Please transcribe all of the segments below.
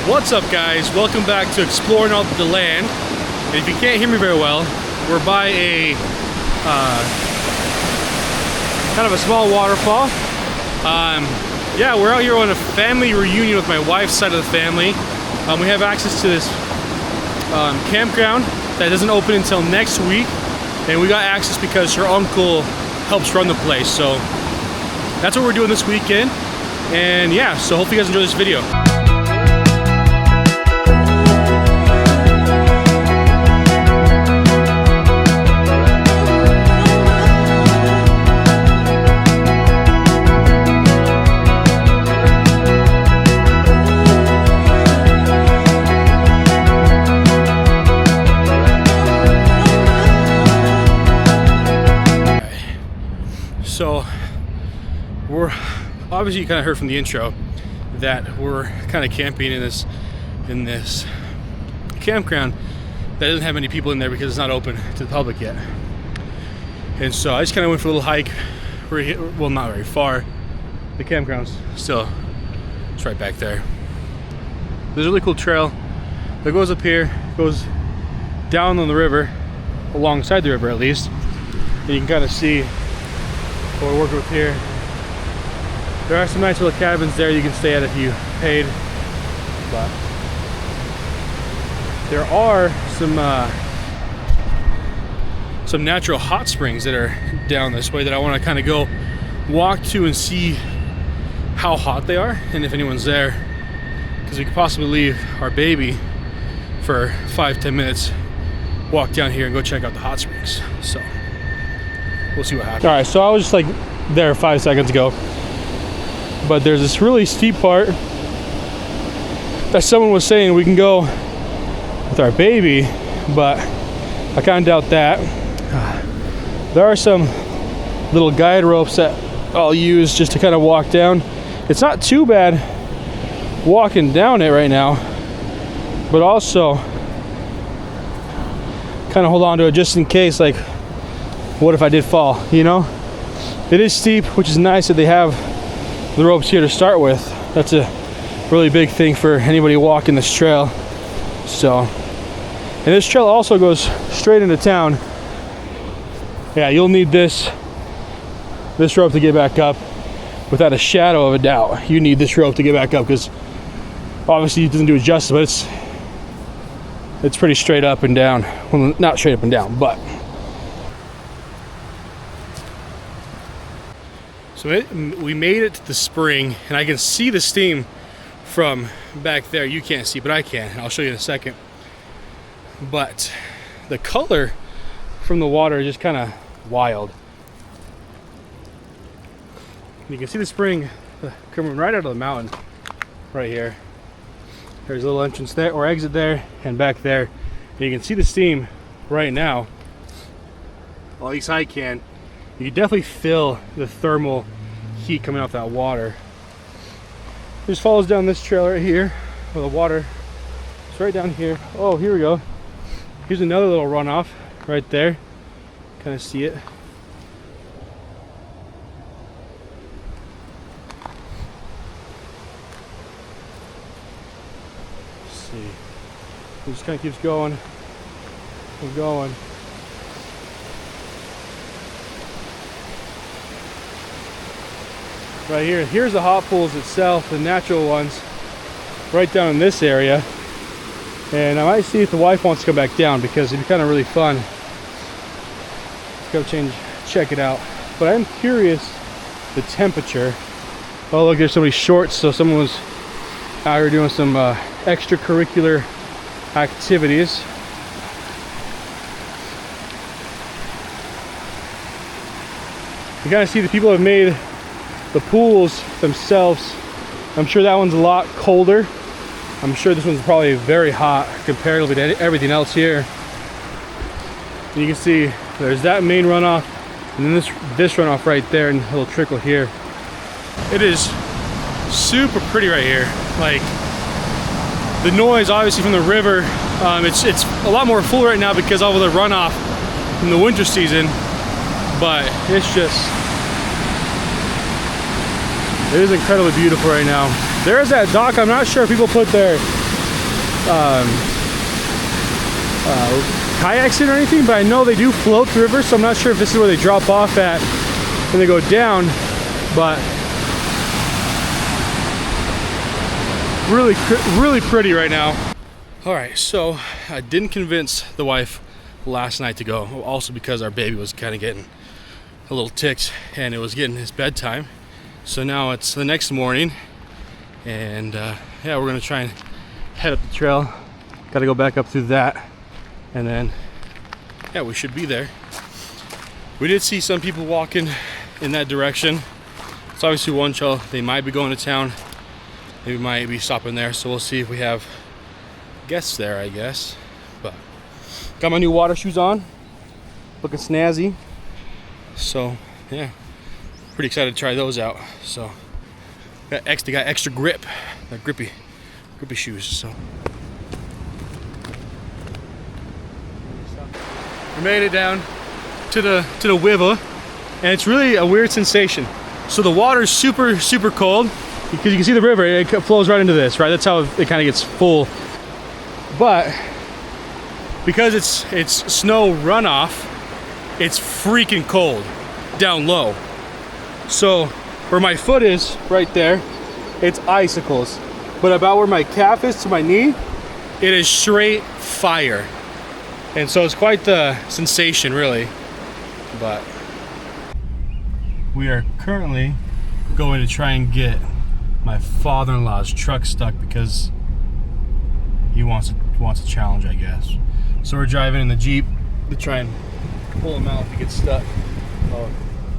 What's up, guys? Welcome back to Exploring Out the Land. And if you can't hear me very well, we're by a kind of a small waterfall. Yeah, we're out here on a family reunion with my wife's side of the family. We have access to this campground that doesn't open until next week, and we got access because her uncle helps run the place. So that's what we're doing this weekend. And yeah, so hope you guys enjoy this video. So we're obviously, you kind of heard from the intro that we're kind of camping in this campground that doesn't have many people in there because it's not open to the public yet. And so I just kind of went for a little hike. We're here, well, not very far. The campground's still, it's right back there. There's a really cool trail that goes up here, goes down on the river, alongside the river at least. And you can kind of see what we're working with here. There are some nice little cabins there you can stay at if you paid, but there are some natural hot springs that are down this way that I want to kind of go walk to and see how hot they are and if anyone's there, because we could possibly leave our baby for 5-10 minutes, walk down here and go check out the hot springs. So we'll see what happens. All right, so I was just like there 5 seconds ago, but there's this really steep part that someone was saying we can go with our baby, but I kind of doubt that. There are some little guide ropes that I'll use just to kind of walk down. It's not too bad walking down it right now, but also kind of hold on to it just in case, like, what if I did fall, you know? It is steep, which is nice that they have the ropes here to start with. That's a really big thing for anybody walking this trail. So, and this trail also goes straight into town. Yeah, you'll need this rope to get back up without a shadow of a doubt. You need this rope to get back up because obviously it doesn't do it justice, but it's pretty straight up and down. Well, not straight up and down, but so we made it to the spring, and I can see the steam from back there. You can't see, but I can. I'll show you in a second. But the color from the water is just kind of wild. You can see the spring coming right out of the mountain right here. There's a little entrance there, or exit there, and back there. And you can see the steam right now. Well, at least I can. You can definitely feel the thermal heat coming off that water. It just follows down this trail right here where the water is right down here. Oh, here we go. Here's another little runoff right there. Kind of see it. Let's see. It just kind of keeps going and going. Right here, here's the hot pools itself, the natural ones, right down in this area. And I might see if the wife wants to come back down because it'd be kind of really fun. Let's go check it out. But I'm curious the temperature. Oh, look, there's somebody's shorts, so someone was out here doing some extracurricular activities. You gotta see the people have made the pools themselves. I'm sure that one's a lot colder. I'm sure this one's probably very hot comparatively to everything else here. And you can see there's that main runoff, and then this runoff right there, and a little trickle here. It is super pretty right here. Like, the noise obviously from the river, it's a lot more full right now because of all the runoff from the winter season, but it's just, it is incredibly beautiful right now. There's that dock. I'm not sure if people put their kayaks in or anything, but I know they do float the river, so I'm not sure if this is where they drop off at and they go down, but really pretty right now. All right, so I didn't convince the wife last night to go, also because our baby was kind of getting a little ticked and it was getting his bedtime. So now it's the next morning, and yeah, we're gonna try and head up the trail. Got to go back up through that, and then yeah, we should be there. We did see some people walking in that direction. It's obviously one trail. They might be going to town. They might be stopping there, so we'll see if we have guests there, I guess. But got my new water shoes on, looking snazzy. So yeah, pretty excited to try those out. So they got extra grip, they're grippy shoes. So we made it down to the river, and it's really a weird sensation. So the water's super cold because you can see the river, it flows right into this, right? That's how it kind of gets full. But because it's snow runoff, it's freaking cold down low. So where my foot is right there, it's icicles. But about where my calf is to my knee, it is straight fire. And so it's quite the sensation, really. But we are currently going to try and get my father-in-law's truck stuck because he wants a challenge, I guess. So we're driving in the Jeep to try and pull him out if he gets stuck. Oh,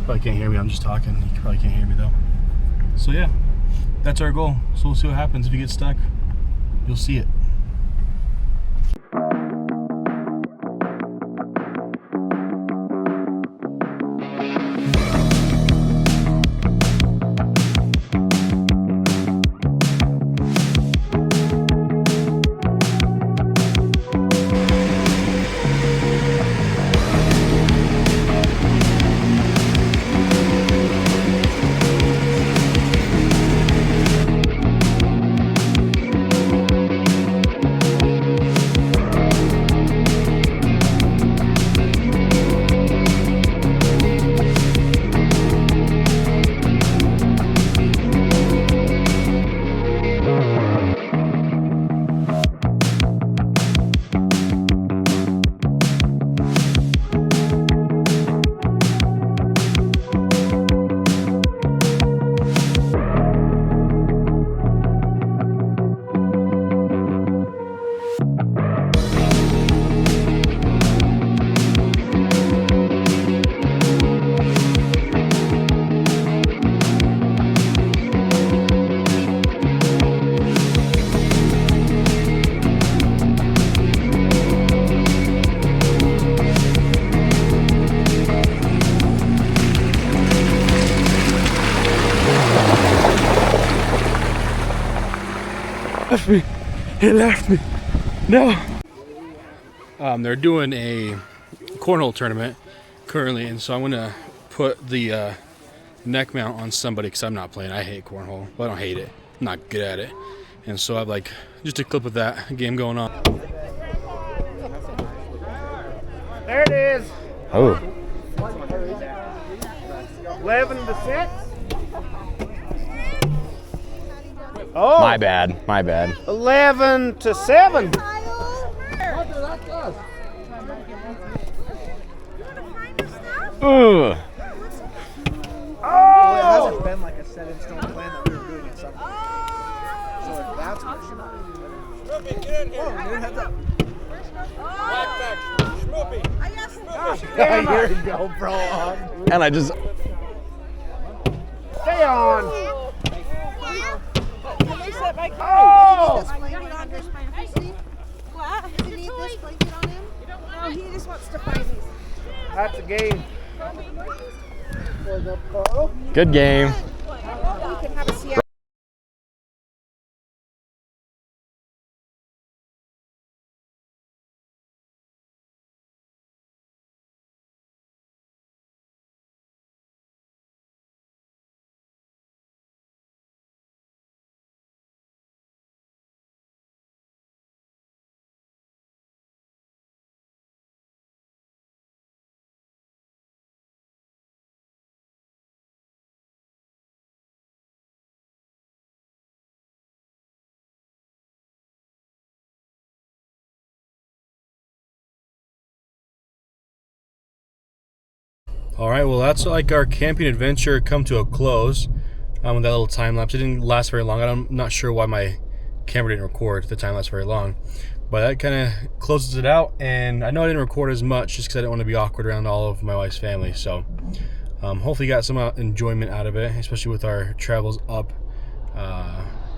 probably can't hear me. I'm just talking. He probably can't hear me though. So yeah, that's our goal. So we'll see what happens if he gets stuck. You'll see it. Left me. It left me. No. They're doing a cornhole tournament currently, and so I'm gonna put the neck mount on somebody because I'm not playing. I hate cornhole. Well, I don't hate it. I'm not good at it. And so I have like just a clip of that game going on. There it is. Oh. 11 to 6. Oh. My bad. 11 to 7. Ooh. Oh. It hasn't been like a set in stone plan that we were doing it something. So if that's what she get in here. Oh, dude, heads up. Here you go, bro. And I just. Stay on. Oh! What? You need this blanket on him? No, he just wants to find these. That's a game. Good game. We can have a Seattle. All right, well, that's like our camping adventure come to a close with that little time lapse. It didn't last very long. I'm not sure why my camera didn't record the time lapse very long, but that kind of closes it out. And I know I didn't record as much just because I didn't want to be awkward around all of my wife's family. So hopefully you got some enjoyment out of it, especially with our travels up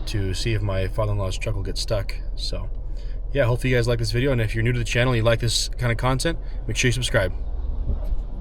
to see if my father-in-law's truck will get stuck. So yeah, hopefully you guys like this video, and if you're new to the channel and you like this kind of content, make sure you subscribe.